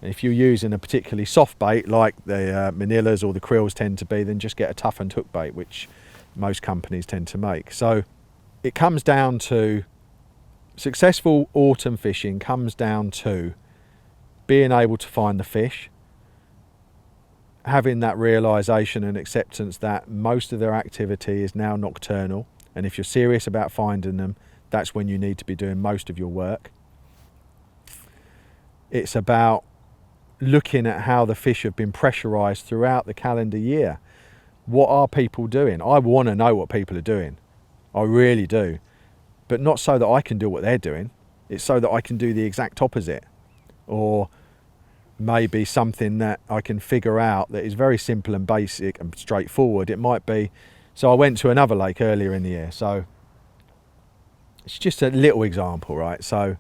Speaker 1: And if you're using a particularly soft bait like the Manilas or the krills tend to be, then just get a toughened hook bait, which most companies tend to make. So it comes down to successful autumn fishing comes down to being able to find the fish, having that realisation and acceptance that most of their activity is now nocturnal, and if you're serious about finding them, that's when you need to be doing most of your work. It's about looking at how the fish have been pressurised throughout the calendar year. What are people doing? I want to know what people are doing. I really do. But not so that I can do what they're doing. It's so that I can do the exact opposite. Or maybe something that I can figure out that is very simple and basic and straightforward. It might be, so I went to another lake earlier in the year. So it's just a little example, right? So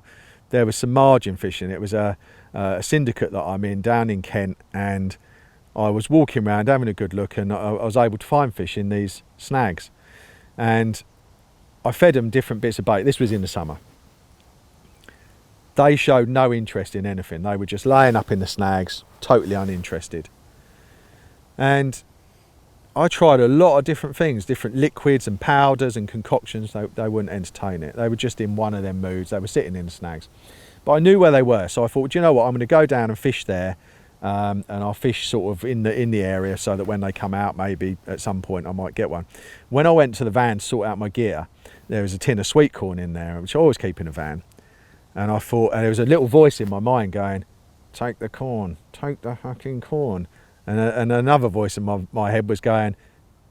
Speaker 1: there was some margin fishing. It was a syndicate that I'm in down in Kent, and I was walking around having a good look, and I was able to find fish in these snags. And I fed them different bits of bait. This was in the summer. They showed no interest in anything. They were just laying up in the snags, totally uninterested. And I tried a lot of different things, different liquids and powders and concoctions. They wouldn't entertain it. They were just in one of them moods. They were sitting in the snags. But I knew where they were, so I thought, you know what, I'm going to go down and fish there and I'll fish sort of in the area so that when they come out, maybe at some point I might get one. When I went to the van to sort out my gear, there was a tin of sweet corn in there, which I always keep in a van. And I thought, and there was a little voice in my mind going, take the corn, take the fucking corn. And another voice in my head was going,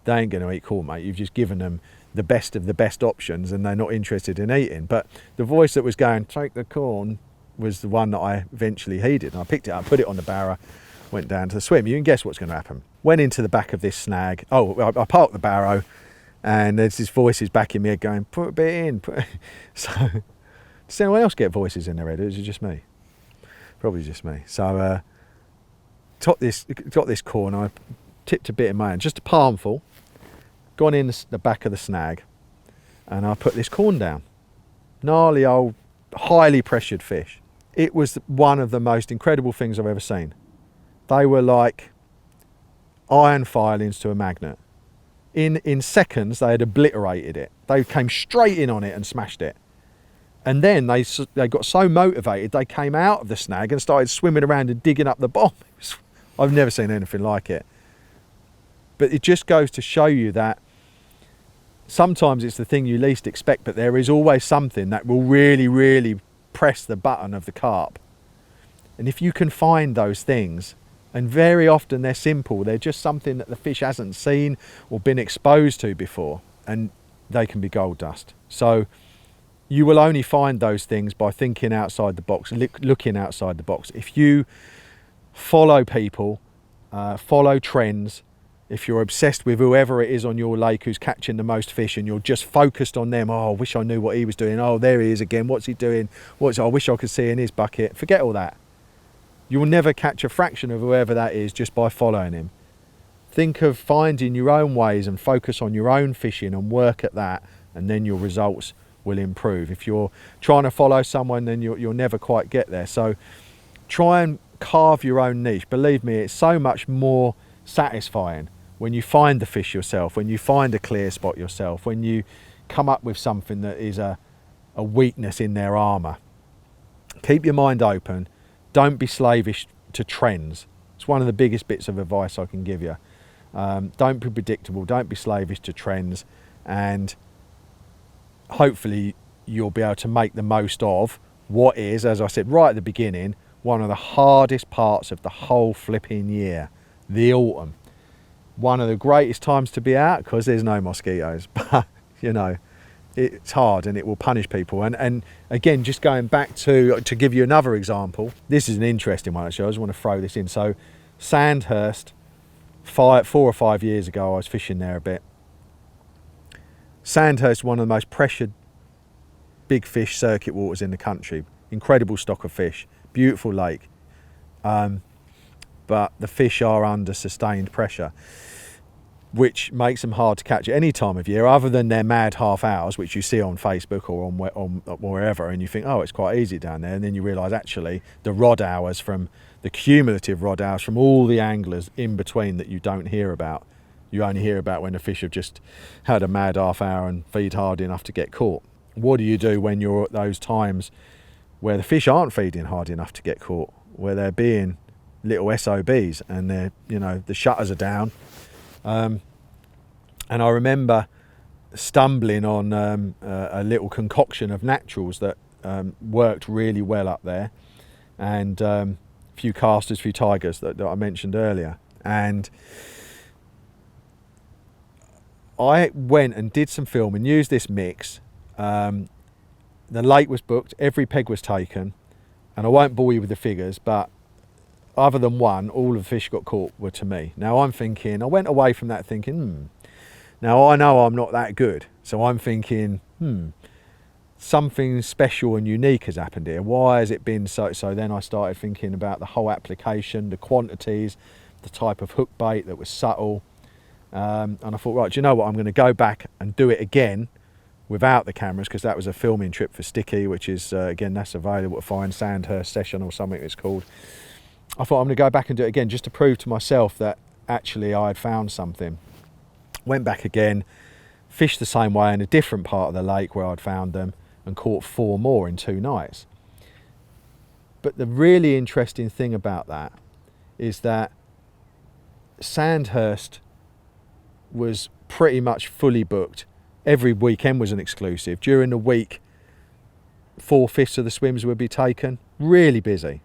Speaker 1: they ain't going to eat corn, mate. You've just given them the best of the best options and they're not interested in eating. But the voice that was going, take the corn, was the one that I eventually heeded. And I picked it up, put it on the barrow, went down to the swim. You can guess what's going to happen. Went into the back of this snag. Oh, I parked the barrow and there's this voices back in my head going, put a bit in. So, does anyone else get voices in their head? Or is it just me? Probably just me. So, got this corn. I tipped a bit in my hand, just a palmful, gone in the back of the snag, and I put this corn down. Gnarly old, highly pressured fish. It was one of the most incredible things I've ever seen. They were like iron filings to a magnet. In seconds, they had obliterated it. They came straight in on it and smashed it. And then they got so motivated, they came out of the snag and started swimming around and digging up the bottom. I've never seen anything like it. But it just goes to show you that sometimes it's the thing you least expect, but there is always something that will really, really press the button of the carp. And if you can find those things, and very often they're simple, they're just something that the fish hasn't seen or been exposed to before, and they can be gold dust. So you will only find those things by thinking outside the box, looking outside the box. If you follow people, follow trends, if you're obsessed with whoever it is on your lake who's catching the most fish and you're just focused on them, oh, I wish I knew what he was doing, oh, there he is again, what's he doing, I wish I could see in his bucket, forget all that. You will never catch a fraction of whoever that is just by following him. Think of finding your own ways and focus on your own fishing and work at that, and then your results will improve. If you're trying to follow someone, then you'll never quite get there. So try and carve your own niche. Believe me, it's so much more satisfying when you find the fish yourself, when you find a clear spot yourself, when you come up with something that is a weakness in their armour. Keep your mind open. Don't be slavish to trends. It's one of the biggest bits of advice I can give you. Don't be predictable. Don't be slavish to trends, and hopefully you'll be able to make the most of what is, as I said right at the beginning, one of the hardest parts of the whole flipping year, the autumn. One of the greatest times to be out because there's no mosquitoes, but you know, it's hard and it will punish people. And again, just going back to give you another example, this is an interesting one actually, I just want to throw this in. So Sandhurst, 4 or 5 years ago, I was fishing there a bit. Sandhurst, one of the most pressured big fish circuit waters in the country. Incredible stock of fish, beautiful lake. But the fish are under sustained pressure, which makes them hard to catch at any time of year, other than their mad half hours, which you see on Facebook or on wherever, and you think, oh, it's quite easy down there. And then you realise actually the rod hours, from the cumulative rod hours from all the anglers in between that you don't hear about. You only hear about when the fish have just had a mad half hour and feed hard enough to get caught. What do you do when you're at those times where the fish aren't feeding hard enough to get caught, where they're being little SOBs and they're, you know, the shutters are down? And I remember stumbling on a little concoction of naturals that worked really well up there, and a few casters, a few tigers that I mentioned earlier. And I went and did some filming, used this mix. The lake was booked, every peg was taken, and I won't bore you with the figures, but other than one, all of the fish got caught were to me. Now I'm thinking, I went away from that thinking, now I know I'm not that good, so I'm thinking, something special and unique has happened here. Why has it been so? So then I started thinking about the whole application, the quantities, the type of hook bait that was subtle. And I thought, right, do you know what? I'm going to go back and do it again without the cameras, because that was a filming trip for Sticky, which is, again, that's available to find, Sandhurst Session or something it's called. I thought I'm going to go back and do it again just to prove to myself that actually I had found something. Went back again, fished the same way in a different part of the lake where I'd found them, and caught 4 more in 2 nights. But the really interesting thing about that is that Sandhurst was pretty much fully booked. Every weekend was an exclusive. During the week, 4/5 of the swims would be taken. Really busy.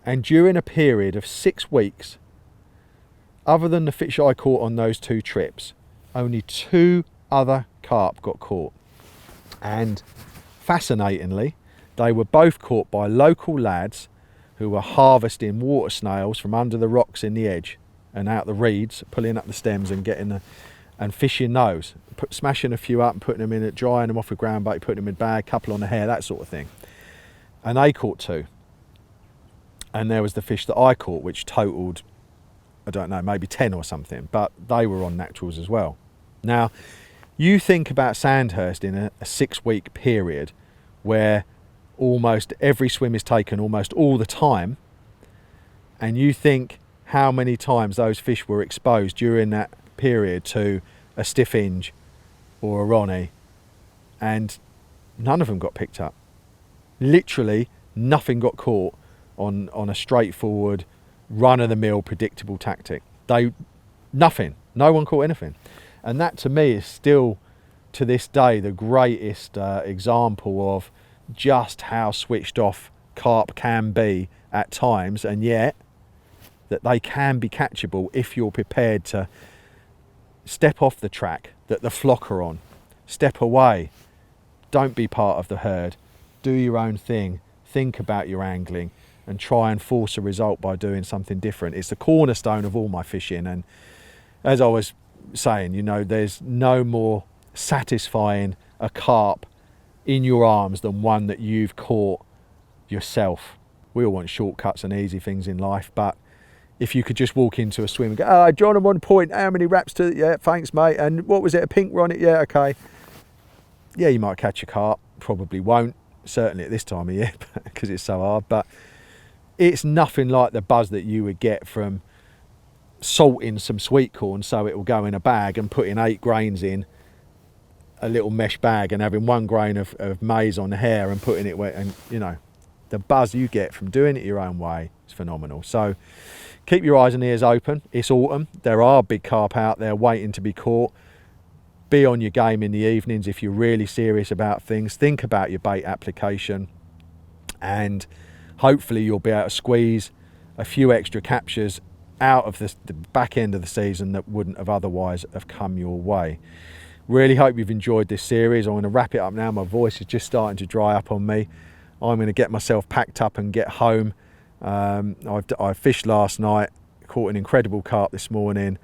Speaker 1: And during a period of 6 weeks, other than the fish I caught on those 2 trips, only 2 other carp got caught. And fascinatingly, they were both caught by local lads who were harvesting water snails from under the rocks in the edge and out the reeds, pulling up the stems and and fishing those, smashing a few up and putting them in it, drying them off with ground bait, putting them in a bag, couple on the hair, that sort of thing. And they caught 2. And there was the fish that I caught, which totaled, I don't know, maybe 10 or something, but they were on naturals as well. Now, you think about Sandhurst in a 6-week period where almost every swim is taken almost all the time, and you think how many times those fish were exposed during that period to a 𝗪𝗍𝗃 or a Ronnie, and none of them got picked up. Literally nothing got caught on a straightforward, run-of-the-mill, predictable tactic. Nothing. No one caught anything. And that to me is still, to this day, the greatest example of just how switched off carp can be at times, and yet that they can be catchable if you're prepared to step off the track that the flock are on, step away, don't be part of the herd, do your own thing, think about your angling and try and force a result by doing something different. It's the cornerstone of all my fishing, and as I was saying, you know, there's no more satisfying a carp in your arms than one that you've caught yourself. We all want shortcuts and easy things in life, but if you could just walk into a swim and go, "Oh, John, I'm on point, how many wraps to it? Yeah, thanks mate, and what was it, a pink on it? Yeah, okay." Yeah, you might catch a carp, probably won't, certainly at this time of year because it's so hard, but it's nothing like the buzz that you would get from salting some sweet corn so it will go in a bag and putting 8 grains in a little mesh bag and having 1 grain of maize on the hair and putting it wet, and you know, the buzz you get from doing it your own way is phenomenal. So keep your eyes and ears open. It's autumn. There are big carp out there waiting to be caught. Be on your game in the evenings if you're really serious about things. Think about your bait application, and hopefully you'll be able to squeeze a few extra captures out of the back end of the season that wouldn't have otherwise have come your way. Really hope you've enjoyed this series. I'm going to wrap it up now. My voice is just starting to dry up on me. I'm going to get myself packed up and get home. I fished last night, caught an incredible carp this morning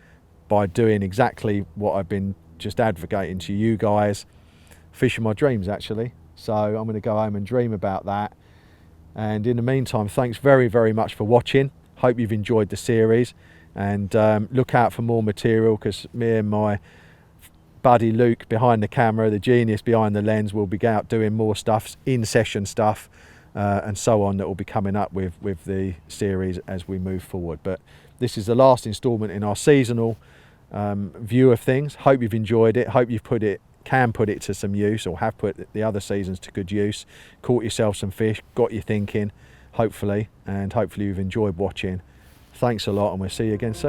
Speaker 1: by doing exactly what I've been just advocating to you guys, fishing my dreams actually. So I'm going to go home and dream about that. And in the meantime, thanks very, very much for watching. Hope you've enjoyed the series, and look out for more material, because me and my buddy Luke behind the camera, the genius behind the lens, will be out doing more stuff, in-session stuff, and so on, that will be coming up with the series as we move forward. But this is the last instalment in our seasonal view of things. Hope you've enjoyed it. Hope you've can put it to some use, or have put the other seasons to good use. Caught yourself some fish, got you thinking, hopefully, and hopefully you've enjoyed watching. Thanks a lot, and we'll see you again soon.